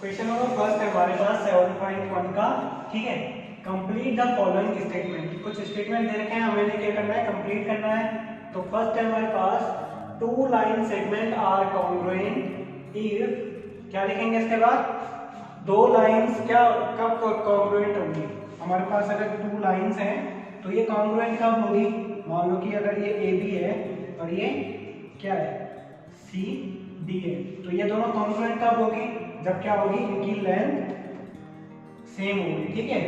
Question number first है हमारे पास 7.1 का। ठीक है, कंप्लीट द फॉलोइंग स्टेटमेंट। कुछ स्टेटमेंट दे रखे हैं, हमें क्या करना है, कंप्लीट करना है। तो फर्स्ट है हमारे पास two line segment are congruent if, क्या लिखेंगे इसके बाद, दो लाइंस क्या कब कॉन्ग्रुएंट होंगी। हमारे पास अगर टू लाइंस हैं तो ये कॉन्ग्रुएंट कब होगी। मान लो कि अगर ये ए बी है और ये क्या है सी डी है, तो ये दोनों कॉन्ग्रुएंट कब होगी, जब क्या होगी, इनकी लेंथ सेम होगी। ठीक है,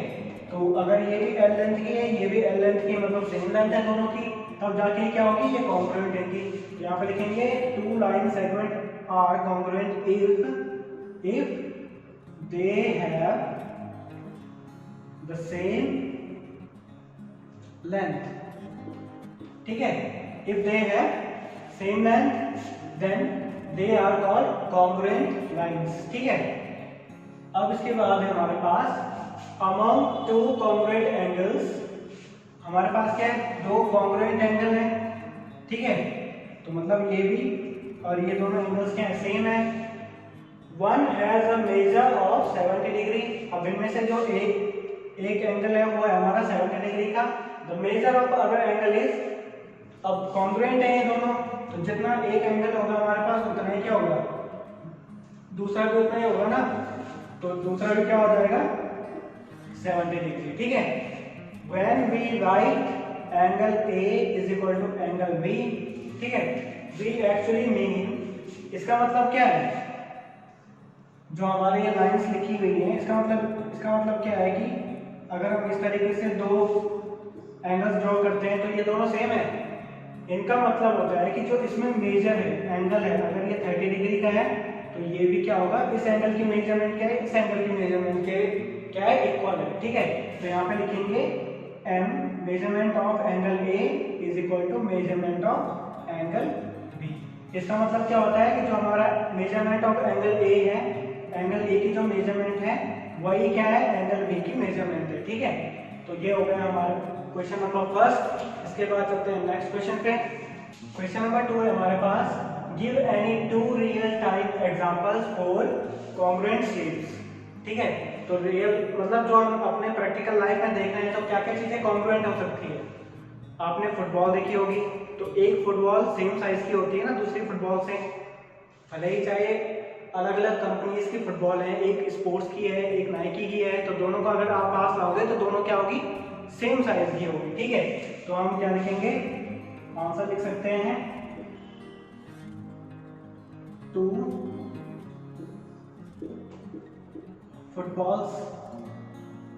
तो अगर ये भी एल लेंथ की है ये भी एल लेंथ की, मतलब सेम लेंथ है दोनों की, तब जाके क्या होगी, ये कॉन्ग्रुएंट होगी। यहाँ पे लिखेंगे two line segment are congruent if they have the same length. ठीक है, if they have same length then they are called congruent lines. ठीक है, अब इसके बाद है हमारे पास अमंग टू कॉन्ग्रुएंट एंगल्स। हमारे पास क्या है, दो कॉन्ग्रुएंट एंगल है। ठीक है, तो मतलब ये भी और ये दोनों एंगल्स क्या है, सेम है। One has a measure of 70 degree. अब इनमें से जो एक एंगल है वो है हमारा 70 डिग्री का। The measure of other angle is, अब कॉन्ग्रुएंट है ये दोनों, तो जितना एक एंगल होगा हमारे पास उतना ही क्या होगा, दूसरा भी उतना ही होगा ना, तो दूसरा भी क्या हो जाएगा 70 डिग्री। ठीक है, when we write angle A is equal to angle B. ठीक है, वी एक्चुअली मीन, इसका मतलब क्या है, जो हमारे ये लाइंस लिखी हुई है इसका मतलब क्या है कि अगर हम इस तरीके से दो एंगल्स ड्रॉ करते हैं तो ये दोनों सेम है। इनका मतलब होता है कि जो इसमें मेजर है एंगल है, अगर ये 30 डिग्री का है तो ये भी क्या होगा, इस एंगल की मेजरमेंट क्या है, इस एंगल की मेजरमेंट के क्या है, इक्वल है। ठीक है, तो यहाँ पे लिखेंगे m measurement of angle a is equal to measurement of angle b। इसका मतलब क्या होता है कि जो हमारा मेजरमेंट ऑफ एंगल a है, एंगल a की जो मेजरमेंट है वही क्या है, एंगल b की मेजरमेंट है। ठीक है, तो ये हो गया हमारा क्वेश्चन नंबर फर्स्ट। इसके बाद चलते हैं नेक्स्ट क्वेश्चन पे। क्वेश्चन नंबर 2 है हमारे पास, give any two real type examples for congruent shapes. ठीक है, तो रियल मतलब जो हम अपने प्रैक्टिकल लाइफ में देख रहे हैं, तो क्या क्या चीजें कॉन्ग्रुएंट हो सकती है। आपने फुटबॉल देखी होगी, तो एक फुटबॉल सेम साइज की होती है ना दूसरी फुटबॉल से, भले ही चाहे अलग अलग कंपनीज की फुटबॉल है, एक स्पोर्ट्स की है एक नाइकी की है, तो दोनों को अगर आप पास लाओगे तो दोनों क्या होगी, सेम साइज की होगी। ठीक है, तो हम क्या लिखेंगे, आंसर लिख सकते हैं टू फुटबॉल्स।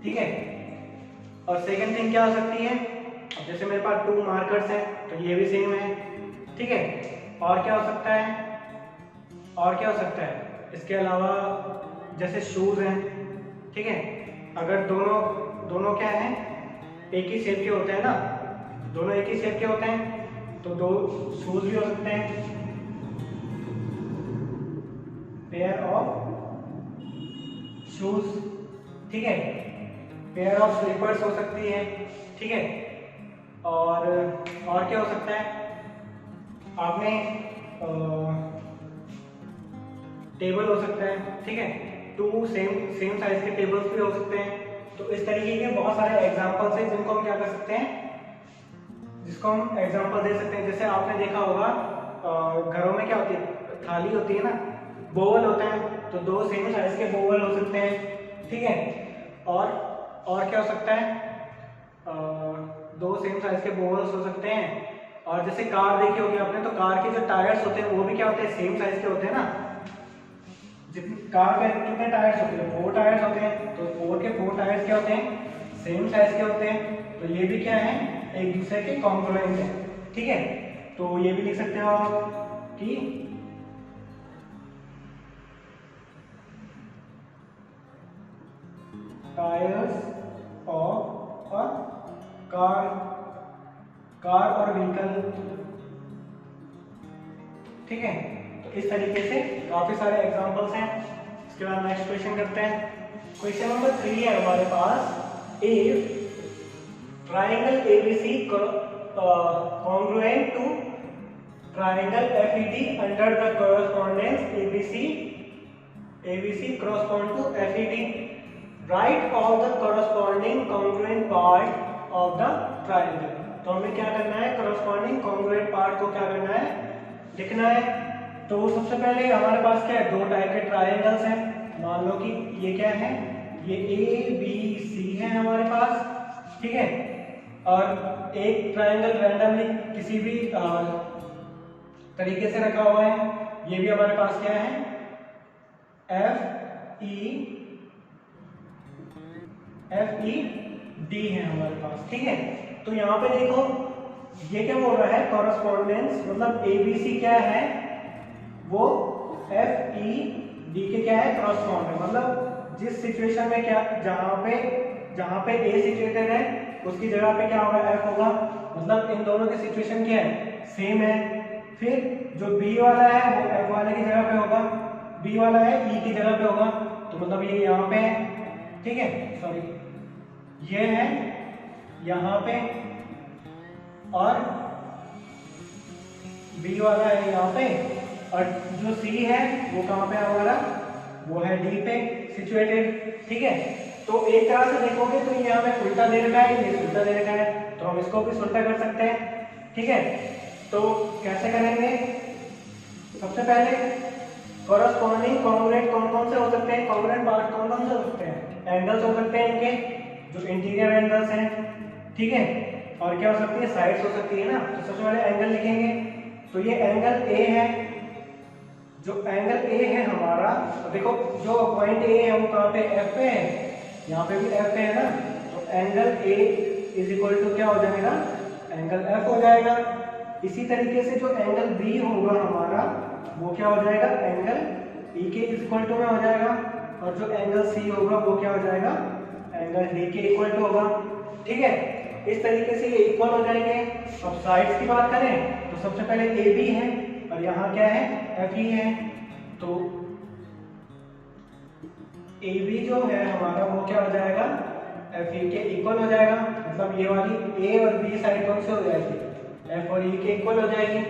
ठीक है, और सेकंड थिंग क्या हो सकती है, अब जैसे मेरे पास टू मार्कर्स हैं तो ये भी सेम है। ठीक है, और क्या हो सकता है, और क्या हो सकता है इसके अलावा, जैसे शूज हैं। ठीक है, अगर दोनों क्या हैं, एक ही शेप के होते हैं ना, दोनों एक ही शेप के होते हैं, तो दो शूज भी हो सकते हैं, पेयर ऑफ शूज। ठीक है, पेयर ऑफ स्लीपर्स हो सकती है। ठीक है, और क्या हो सकता है, आपने टेबल हो सकता है। ठीक है, टू सेम साइज के टेबल्स भी हो सकते हैं। तो इस तरीके के बहुत सारे एग्जांपल्स हैं जिनको हम क्या कर सकते हैं, जिसको हम एग्जांपल दे सकते हैं। जैसे आपने देखा होगा घरों में क्या होती है, थाली होती है ना, बोवल होता है, तो दो सेम साइज के बोवल हो सकते हैं। ठीक है, और क्या हो सकता है, दो सेम साइज के बोवल्स हो सकते हैं। और जैसे कार देखी होगी आपने, तो कार के जो टायर्स होते हैं वो भी क्या होते हैं, सेम साइज के होते हैं ना। जितने कार के कितने टायर्स होते हैं, 4 टायर्स होते हैं, तो 4 के 4 टायर्स क्या होते हैं, सेम साइज के होते हैं। तो ये भी क्या है, एक दूसरे के कॉन्ग्रुएंट है। ठीक है, तो ये भी लिख सकते हो आप कि टायर्स ऑफ अ कार और व्हीकल। ठीक है, तो इस तरीके से काफी सारे एग्जांपल्स हैं। इसके बाद नेक्स्ट क्वेश्चन करते हैं। क्वेश्चन नंबर 3 है हमारे पास, if triangle ABC congruent to triangle FED under the correspondence ABC ABC correspond to FED. Write all the corresponding congruent part of the triangle. तो हमें क्या करना है, corresponding congruent part को क्या करना है, लिखना है। तो सबसे पहले हमारे पास क्या है, दो टाइप के ट्रायंगल्स हैं। मान लो कि ये क्या है, ये ABC है हमारे पास, ठीक है। और एक ट्रायंगल रैंडमली किसी भी तरीके से रखा हुआ है, ये भी हमारे पास क्या है, FED है हमारे पास, ठीक है। तो यहाँ पे देखो ये क्या बोल रहा है, कॉरस्पॉन्डेंस, मतलब ABC क्या है, वो FED के क्या है, कॉरस्पॉन्ड है। मतलब जिस सिचुएशन में क्या, जहाँ पे A सिचुएटेड है उसकी जगह पे क्या होगा, F होगा। मतलब इन दोनों की सिचुएशन क्या है, सेम है। फिर जो B वाला है वो F वाले की जगह पे होगा, B वाला है E की जगह पे होगा। तो मतलब ये यहाँ पे है, ठीक है, सॉरी ये है यहाँ पे, और B वाला है यहाँ पे, और जो C है वो कहाँ पे है हमारा, वो है D पे सिचुएटेड, ठीक है। तो एक तरह से देखोगे तो ये हमें उल्टा दे रखा है, ये उल्टा दे रखा है, तो हम इसको भी उल्टा कर सकते हैं, ठीक है। तो कैसे करेंगे, सबसे पहले कॉरस्पॉन्डिंग कॉन्ग्रुएंट कौन कौन से हो सकते हैं, कॉन्ग्रुएंट पार्ट कौन कौन से हो सकते हैं, एंगल्स हो सकते हैं इनके, जो इंटीरियर एंगल्स हैं, ठीक है। और क्या हो सकती है, साइड्स हो सकती है ना। तो सबसे पहले एंगल लिखेंगे। तो ये एंगल ए है, जो एंगल ए है हमारा, तो देखो जो पॉइंट ए है वो कहाँ पे, एफ पे है, यहाँ पे भी एफ पे है ना। तो angle A is equal to क्या हो जाएगा, एंगल एफ हो जाएगा। इसी तरीके से जो एंगल बी होगा हमारा, वो क्या हो जाएगा, एंगल ई के इक्वल टू में हो जाएगा। और जो एंगल सी होगा वो क्या हो जाएगा, एंगल डी के इक्वल टू होगा, ठीक है। इस तरीके से ये इक्वल हो जाएंगे। अब साइड्स की बात करें तो सबसे पहले ए बी है और यहाँ क्या है, एफ ई है। तो ए बी जो है हमारा वो क्या हो जाएगा, एफ ई के इक्वल हो जाएगा। मतलब ये वाली ए और बी साइड कौन से हो जाएगी, एफ और ई के इक्वल हो जाएगी,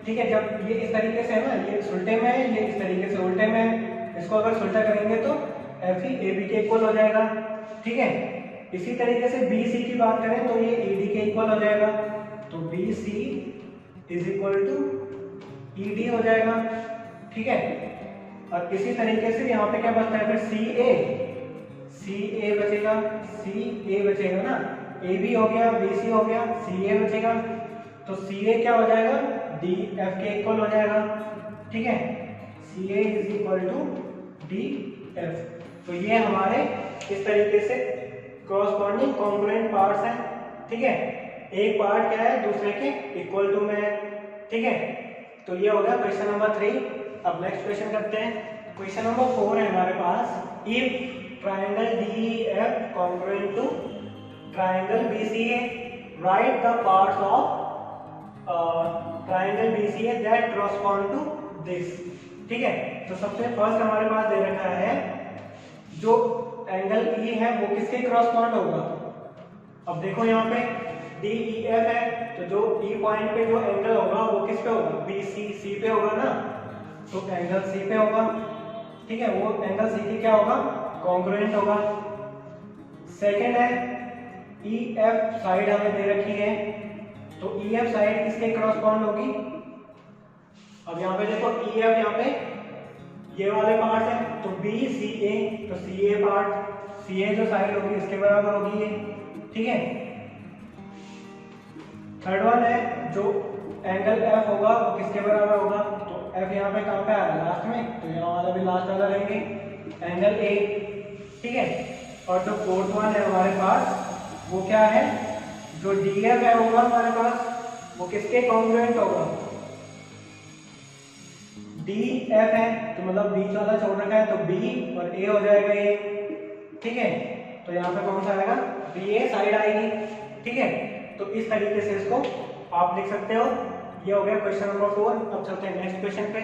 ठीक है। जब ये इस तरीके से है ना, ये उल्टे में है, ये इस तरीके से उल्टे में है, इसको अगर उल्टा करेंगे तो एफ ई ए बी के इक्वल हो जाएगा, ठीक है। इसी तरीके से बी सी की बात करें तो ये ई डी के इक्वल हो जाएगा। तो B C is equal to E D हो जाएगा, ठीक है। और इसी तरीके से यहाँ पे क्या बचता है, फिर सी ए बचेगा, सी ए बचेगा ना, ए बी हो गया, बी सी हो गया, सी ए बचेगा। तो सी ए क्या हो जाएगा, डी एफ के इक्वल हो जाएगा, ठीक है। C A is equal to D F. तो ये हमारे इस तरीके से कॉरस्पॉन्डिंग कॉन्ग्रुएंट पार्ट्स हैं, ठीक है। एक पार्ट क्या है दूसरे के इक्वल टू में है, ठीक है। तो ये हो गया क्वेश्चन नंबर 3। अब नेक्स्ट क्वेश्चन करते हैं। क्वेश्चन नंबर 4 है हमारे पास, if triangle DEF congruent to triangle BCA, write the parts of triangle BCA that correspond to this, ठीक है। तो सबसे फर्स्ट हमारे पास दे रखा है जो एंगल E है वो किसके क्रॉसपॉन्ड होगा। अब देखो यहाँ पे DEF है, तो जो E पॉइंट पे जो एंगल होगा वो किस पे होगा, BC पे होगा ना। तो एंगल C पे होगा, ठीक है। वो एंगल C की क्या होगा, कॉन्ग्रुएंट होगा। सेकंड है EF साइड हमें दे रखी है, तो EF साइड किसके क्रॉसपॉन्ड होगी। अब यहाँ पे देखो EF यहाँ पे ये वाले पार्ट है, तो BCA, तो CA पार्ट, CA जो साइड होगी इसके बराबर होगी ये, ठीक है। थर्ड वन है जो एंगल F होगा वो किसके बराबर होगा, तो F यहाँ पे कहाँ पे आ रहा है, लास्ट में, तो यहाँ वाला भी लास्ट वाला लेंगे, एंगल A, ठीक है। और जो फोर्थ वन है हमारे पास वो क्या है, जो DF है होगा हमारे पास वो किसके कॉन्ग्रुएंट होगा, DF है, तो मतलब बीच वाला छोड़ रखा है, तो B और A हो जाएगा ये, ठीक है। तो यहाँ पे कौन सा आएगा, BA साइड आएगी, ठीक है। तो इस तरीके से इसको आप लिख सकते हो। ये हो गया क्वेश्चन नंबर 4। अब चलते हैं नेक्स्ट क्वेश्चन पे।